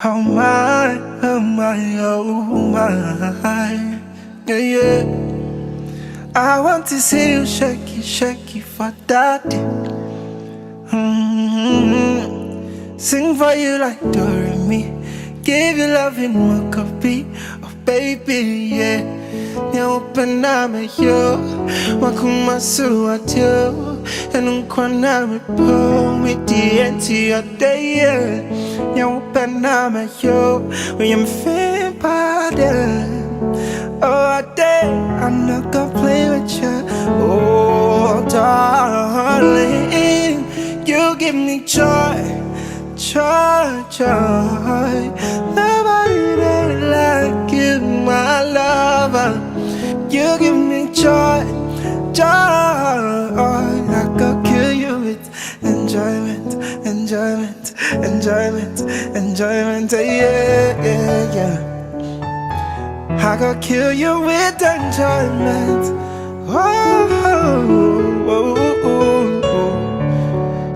Oh my, oh my, oh my, yeah, yeah. I want to see you shake it, shake it for daddy. Sing for you like Doremi, give you love in my copy, oh baby, yeah. Open up yo, wakuma suatio, and unkwana me po me the your day, yeah. Open up yo, when I'm feeling bad. Oh, day, I'm not gonna play with you. Oh, darling, you give me joy, joy, joy. Nobody really like you, my lover. You give me joy, joy. I could kill you with enjoyment, enjoyment, enjoyment, enjoyment. Yeah, yeah, yeah. I could kill you with enjoyment. Oh, oh, oh, oh, oh.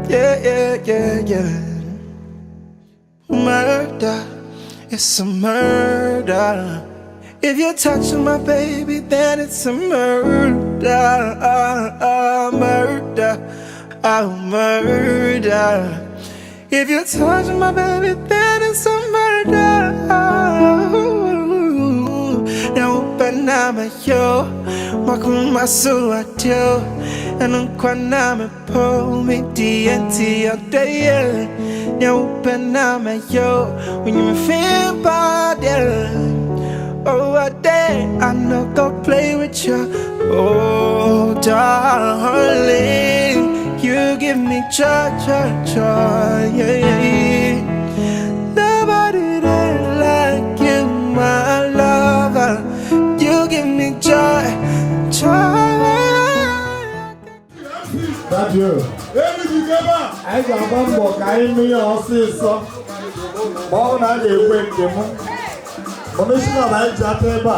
Yeah, yeah, yeah, yeah. Murder, it's a murder. If you're touching my baby, then it's a murder. Murder, oh, murder. If you're touching my baby, then it's a murder. Now open up yo, makuma suatio, and unkwana me po me the your day. Now open up yo, when you feel bad, yeah. Oh, a day I'm not gonna play with you. Oh, darling, you give me joy, joy, joy, yeah, yeah. Nobody really like you, my lover. You give me joy, joy. That's you. I got one more guy in me also. More than I wait him. Commissioner like Jateba.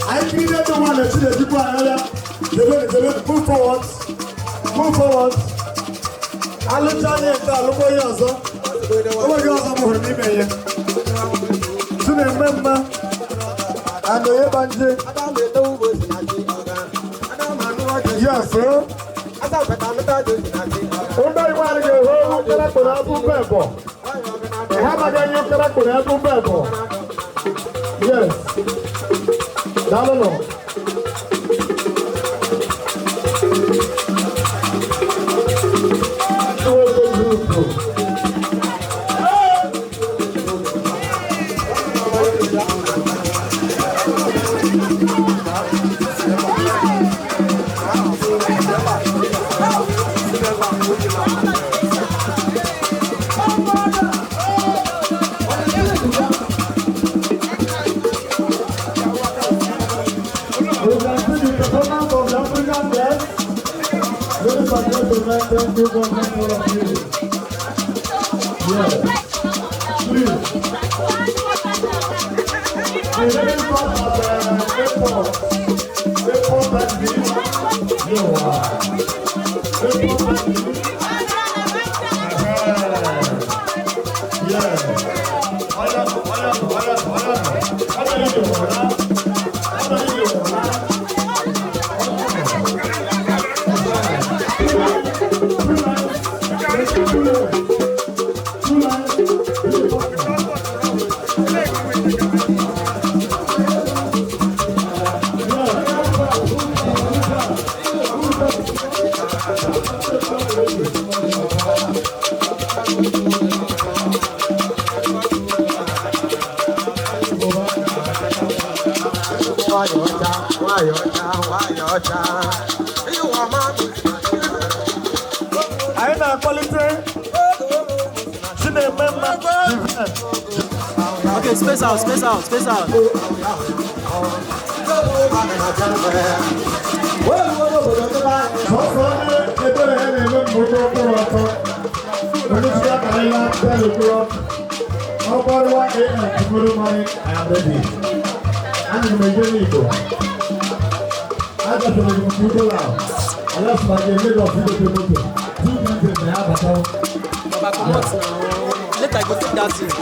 I needed the one that the people are move forward. Move forward. I'll let you look at yourself. Oh my God, I'm going to be here. To the member and the BANJI. Yes, sir. Somebody want to go home, get up on Apple Pepper. How about you get up on Apple Pepper? Yes. No. Thank you for all of you. Yes. Please. Okay, space out, space out, space out. Let I go take that thing.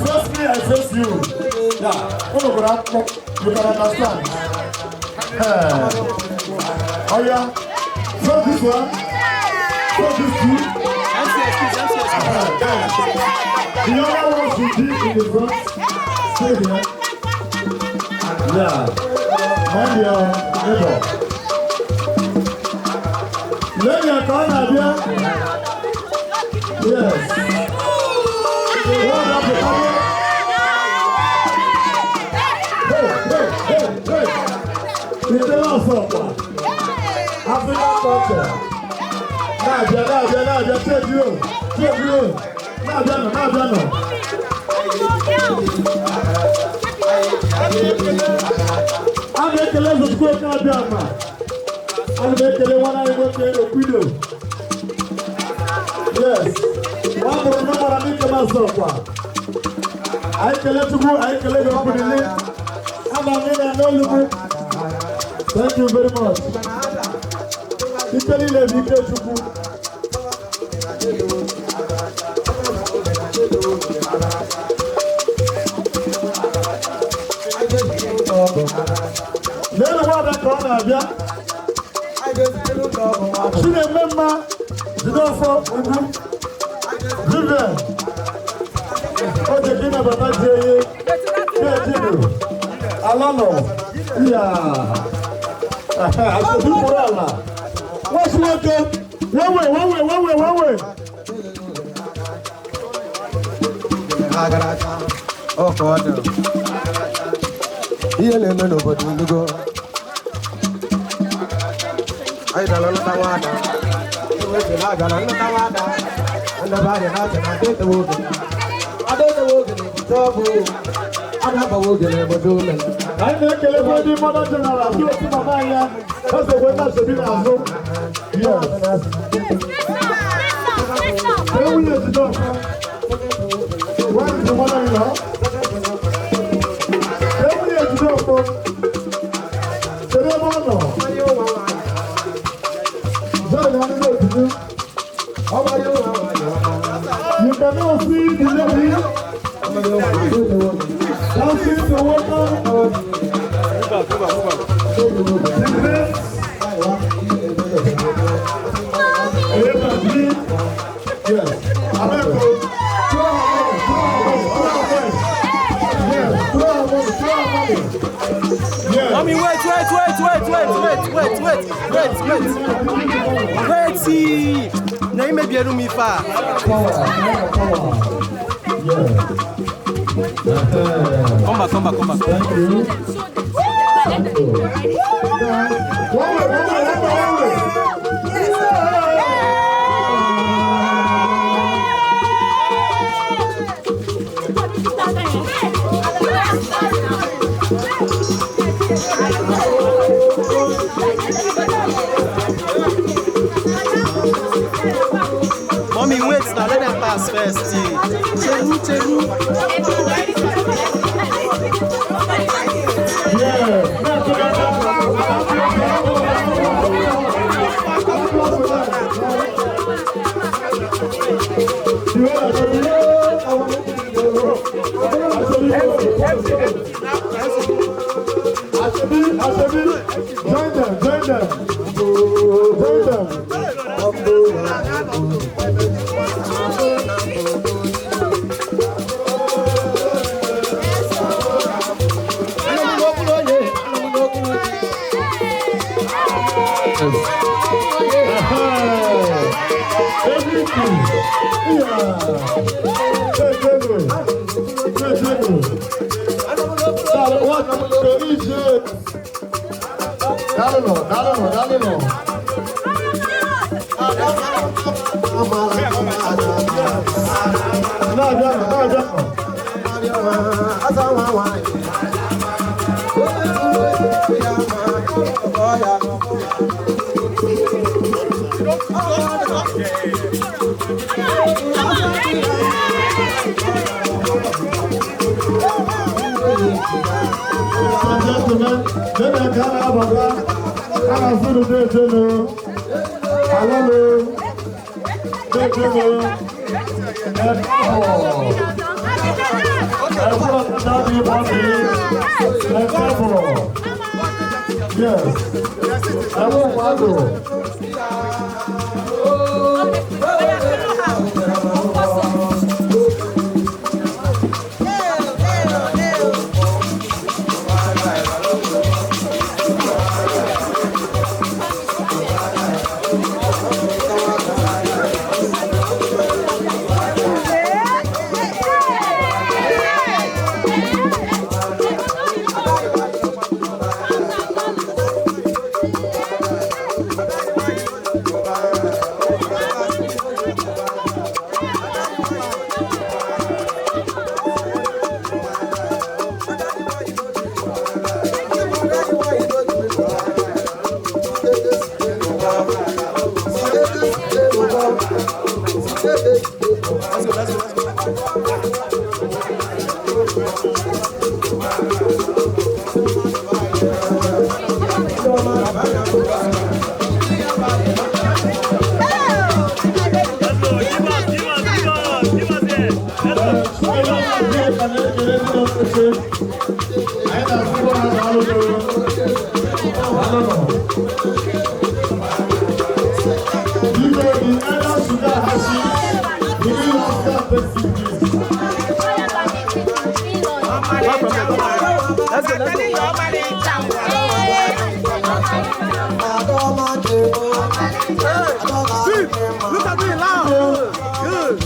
Firstly, I face you. Yeah, you can understand. Oh yeah, so this one, so this two. The other one should be in the front. Stay there. Yeah, mind your neighbor. Let your corner there. Yes. Hold up the camera. Hey. It's the last one. African culture. Nadia, take you. Nadia. I'm making a lesson to go down. I'm making a one I go to a video. Yes. One more number I make myself. I can let you go, I can let you go to the link. Thank you very much. Italy le big chukwu. Then what I call Abia? She remember the door for Vivian. Oh, the dinner, but I tell you. Alano. Yeah. I should do for Allah. What's working? One way. Oh, God. Here, let me know what you go. I don't know the water. I don't know the water. And the body has a bit of wood. I don't know what to do. I have a wood in the doing. I make a body mother general. You see my man. That's the way that's been at home. Yes. Where will you go? Where is the mother-in-law? Where will you go? Ceremonies. You cannot see the lady. Dancing the water. Mommy, wait. Now you may be a room far. back. Thank you. One way. Mommy, wait now, let them pass first. Tell Join them. Look at me loud. Good.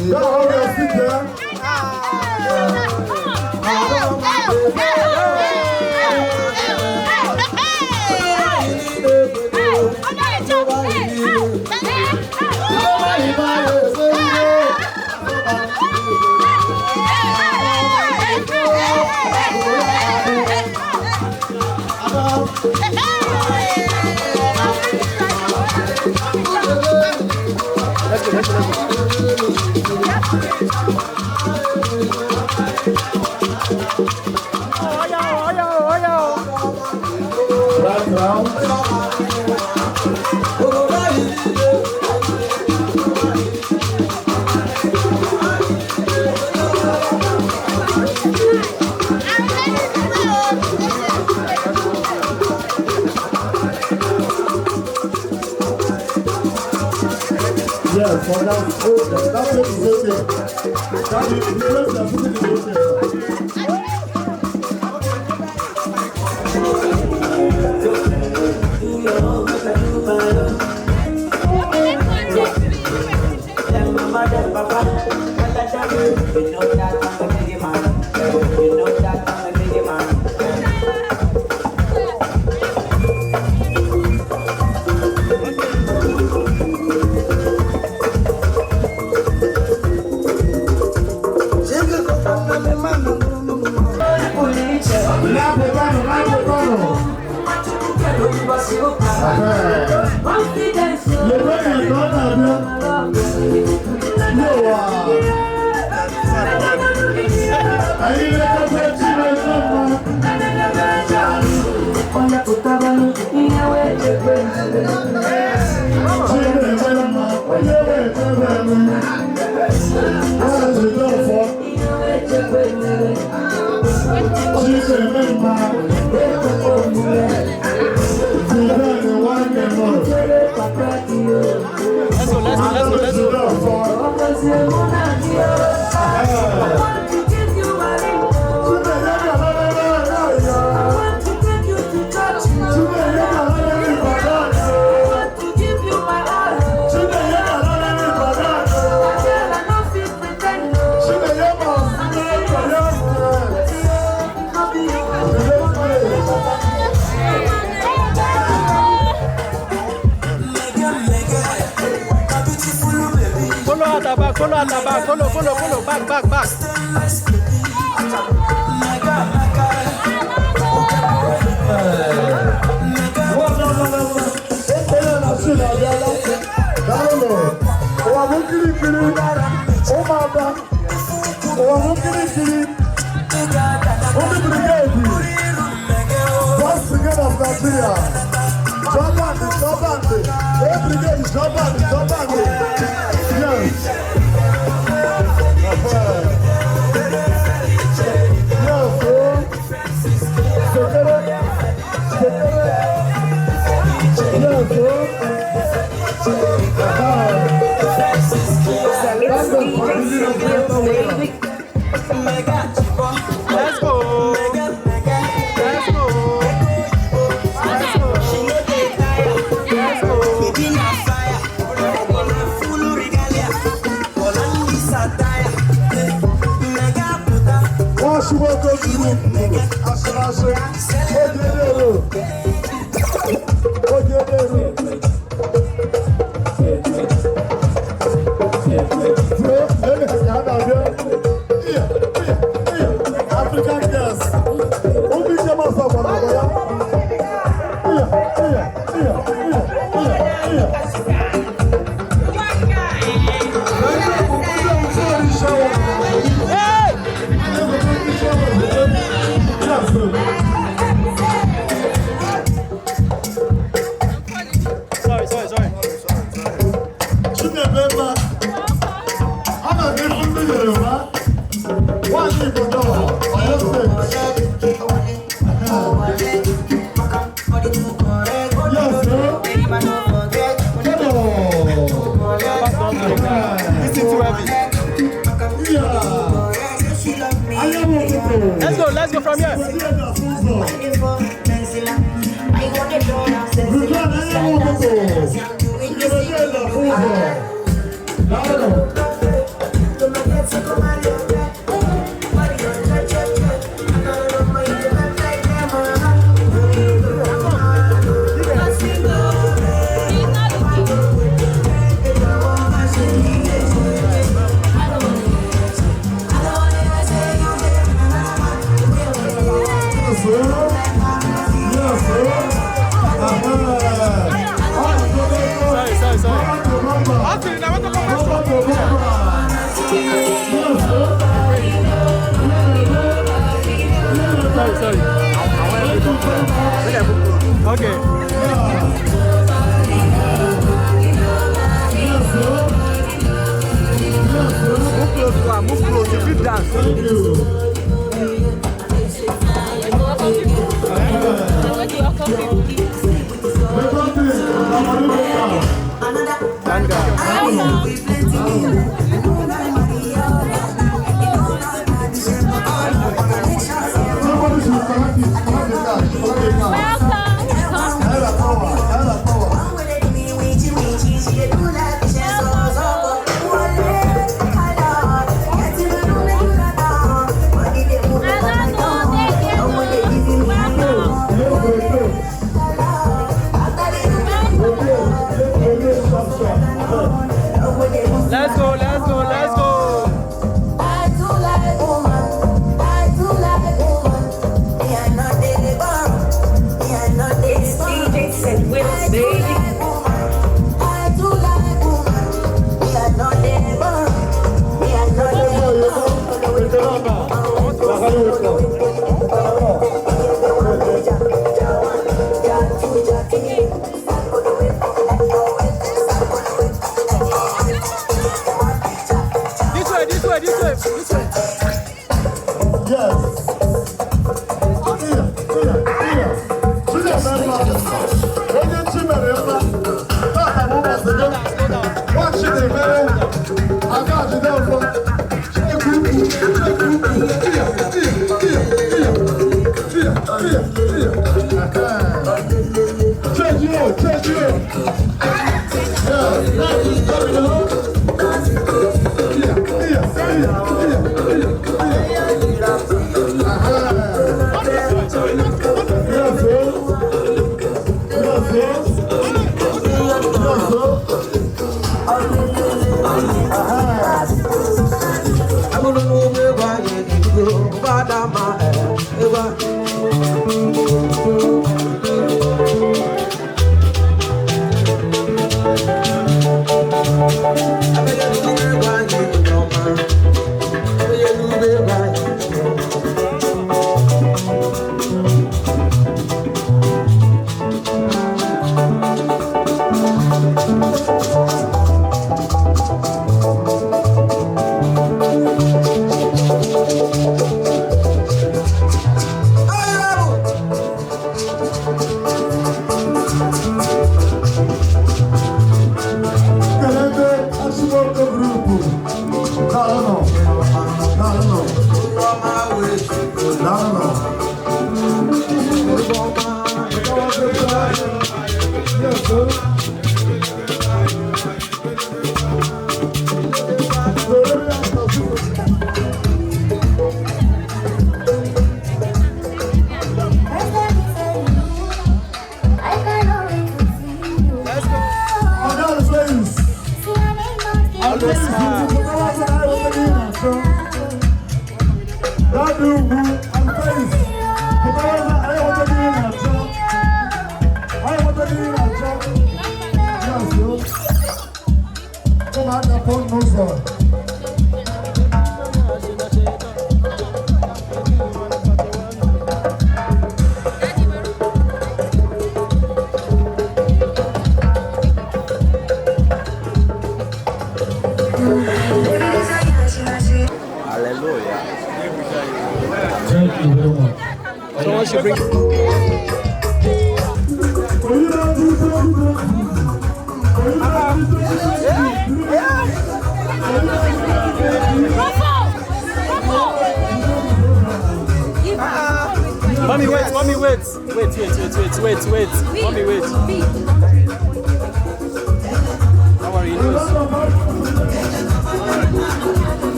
Yes, for that, that's what is okay. That is the place that put it in Follow, back. Let's go. African girls. Only them are so Sorry. Let's go from here. Sorry.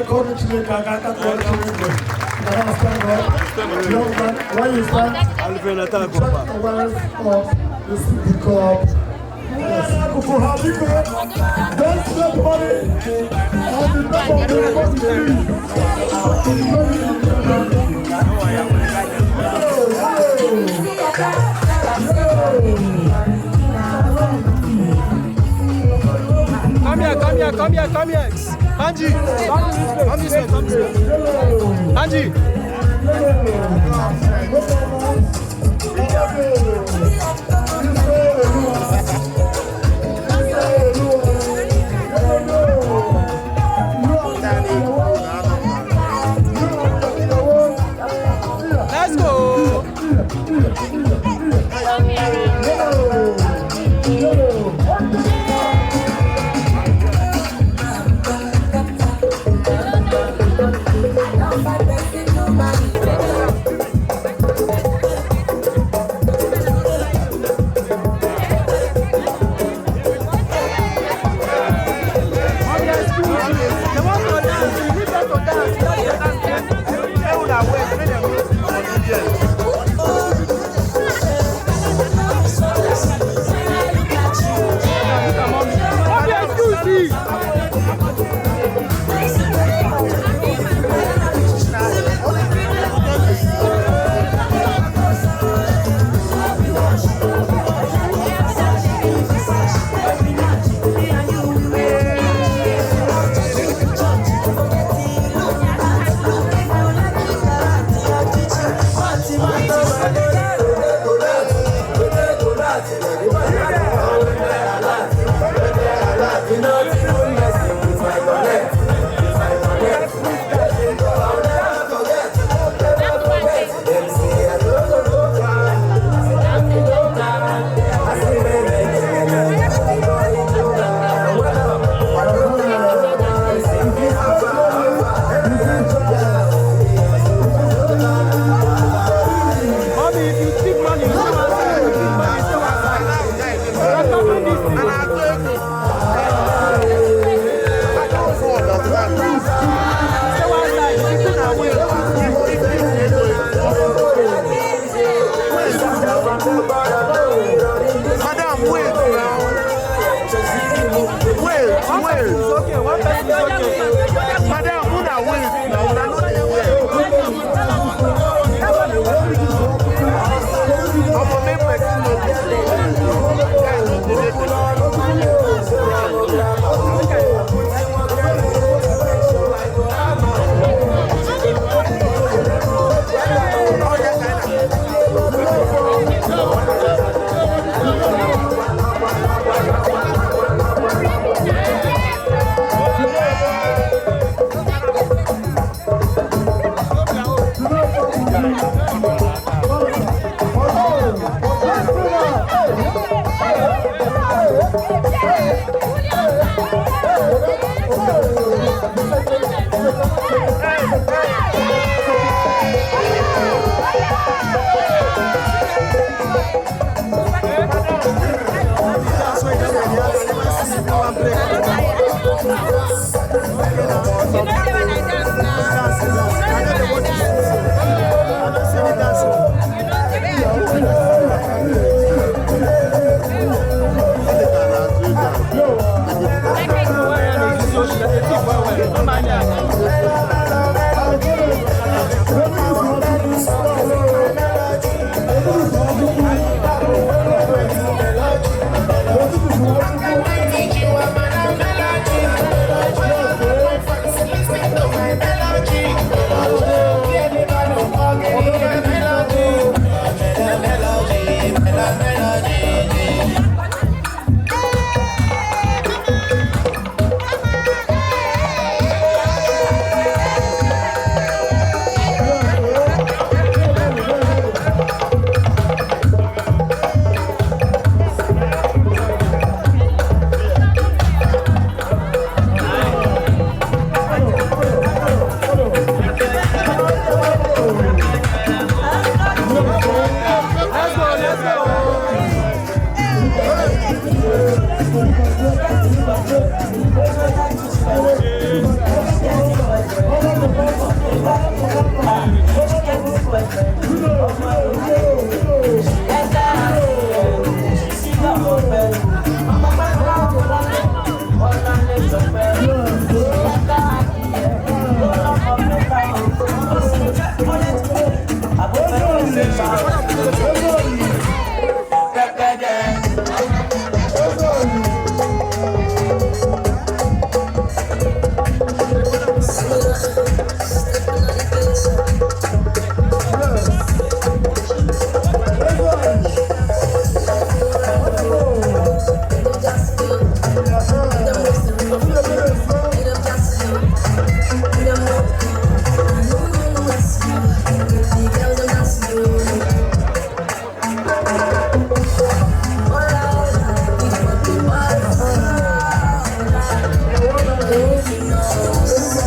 according to the Gagata Quality. When you stand, check the awareness of the club. Yes, don't spend money on the top of the Come here. Banji, come this way. Banji. Let's go.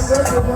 Let's go.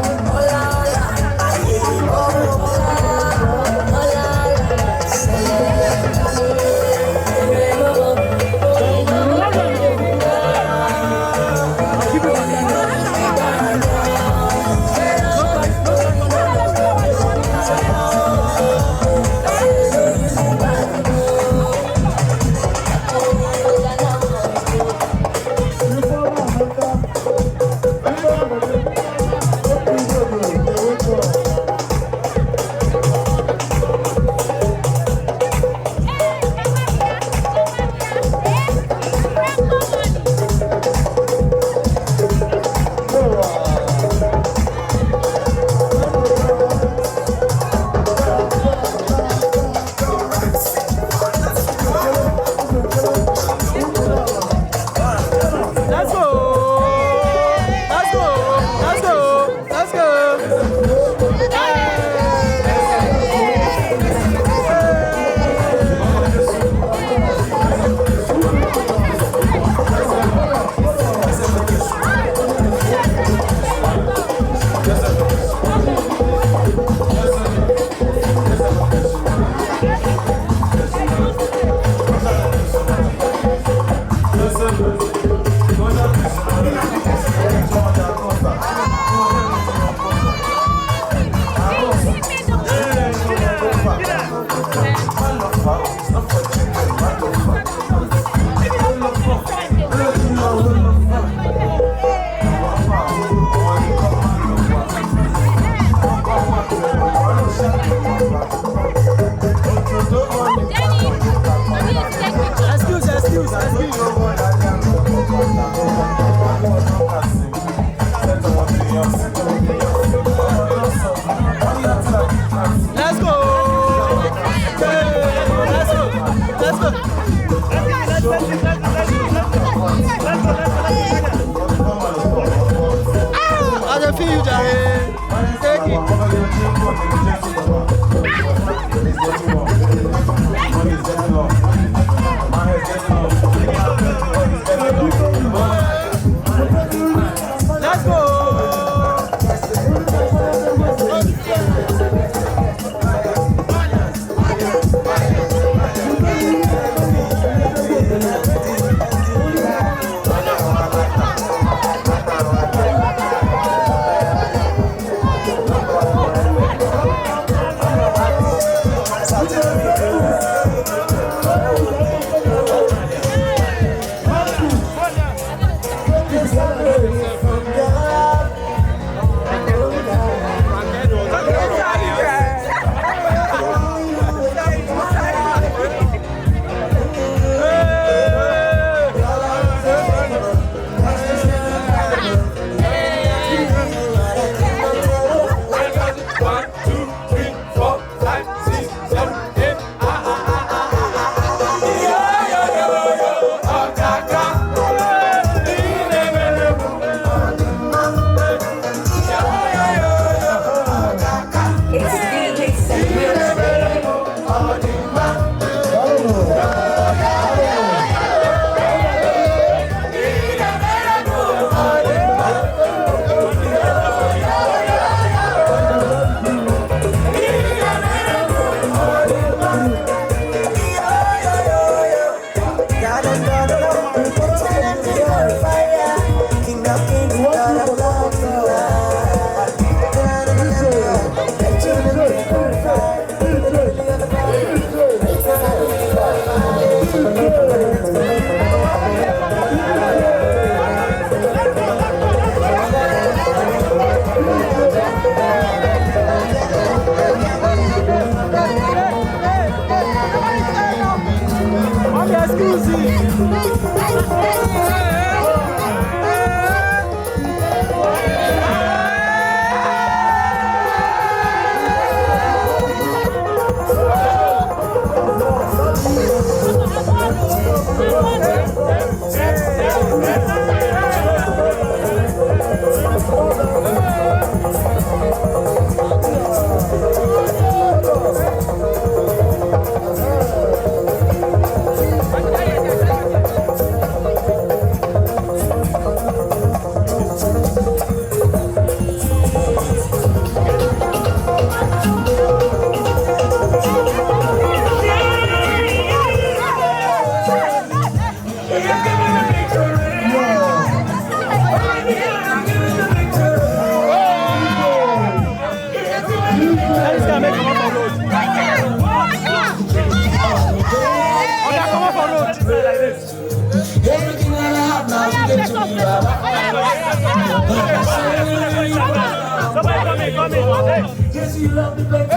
Yes, you love the baby.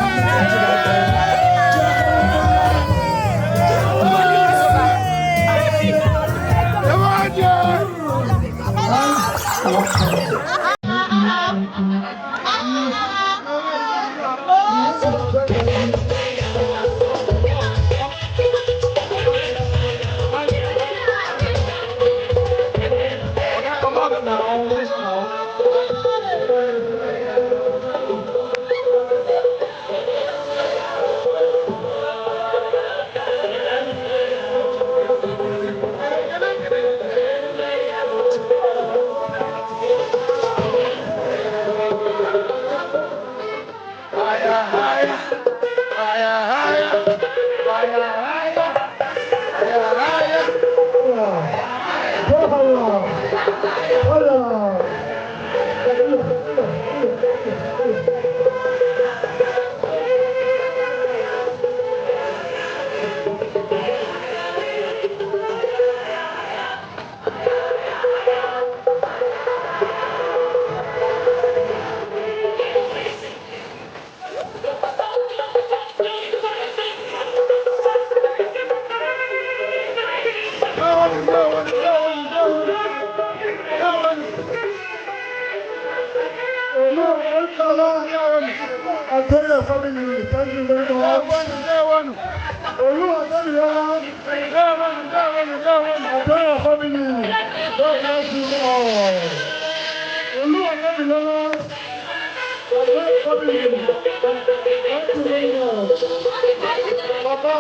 Come on, John. I'll tell your family, thank you very much. I'll tell your family, God bless you all. I'll tell your family, thank you very much. Papa,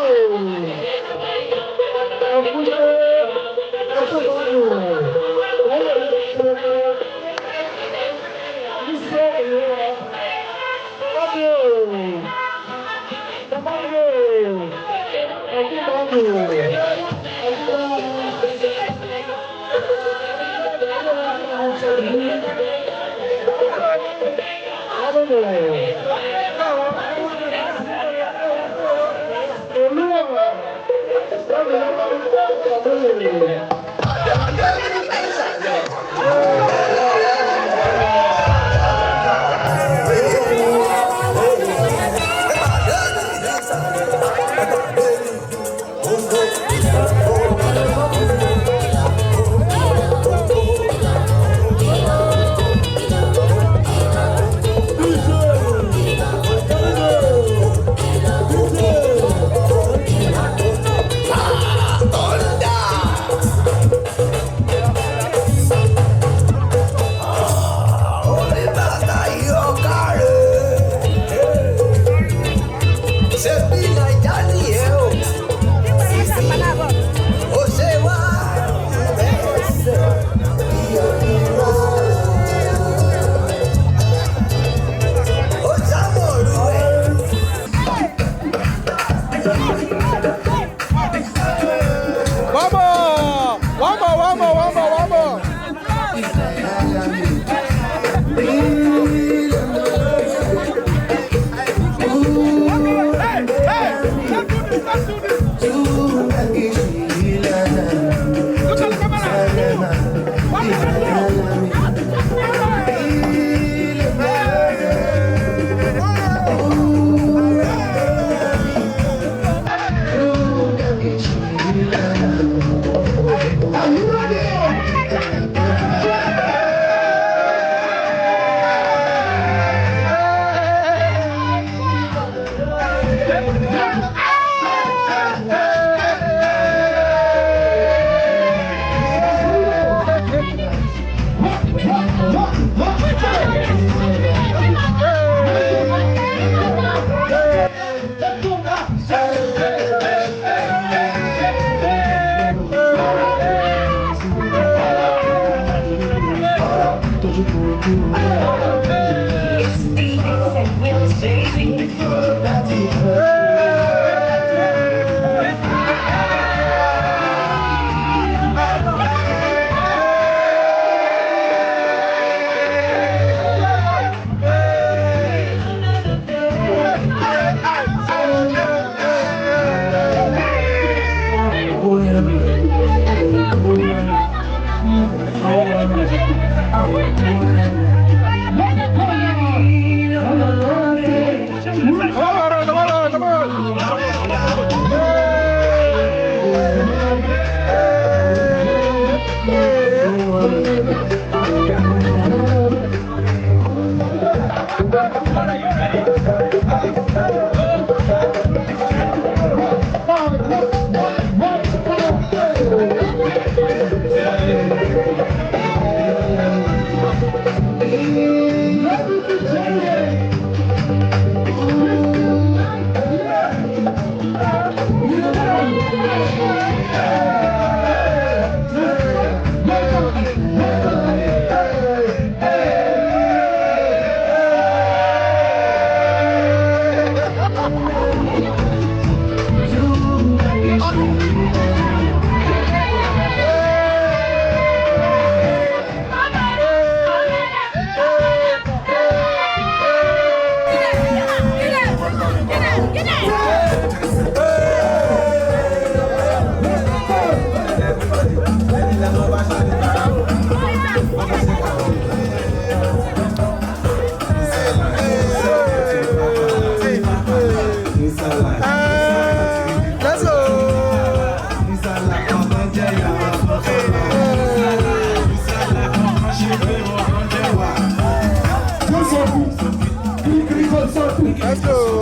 Let's go.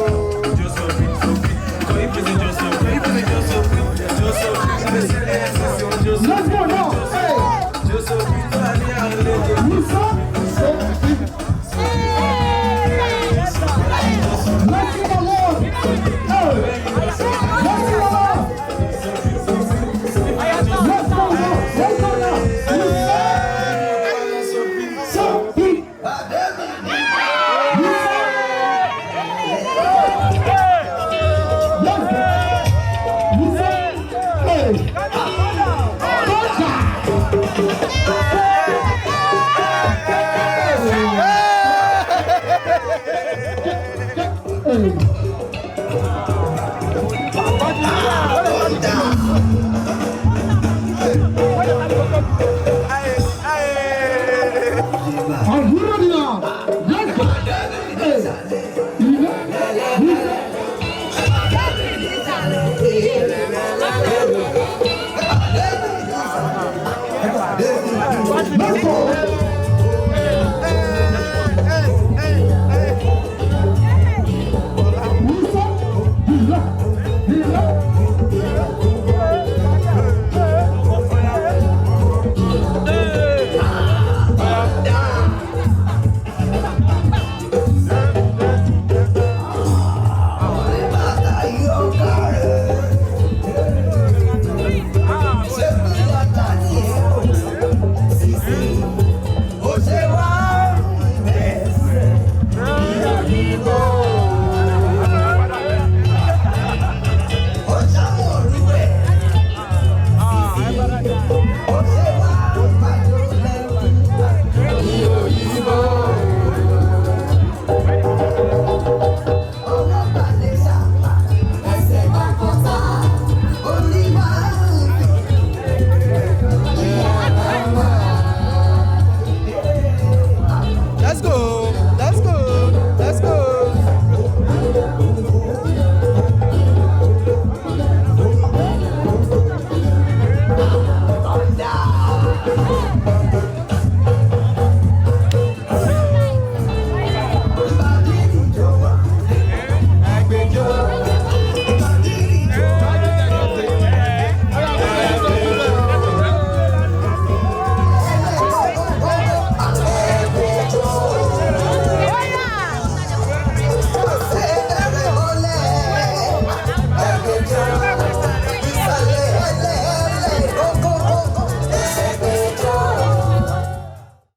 Let's go now. Hey. Let's give a Lord. Hey. Let's give a Lord. Let's go now. Let's go now. So big. Hey.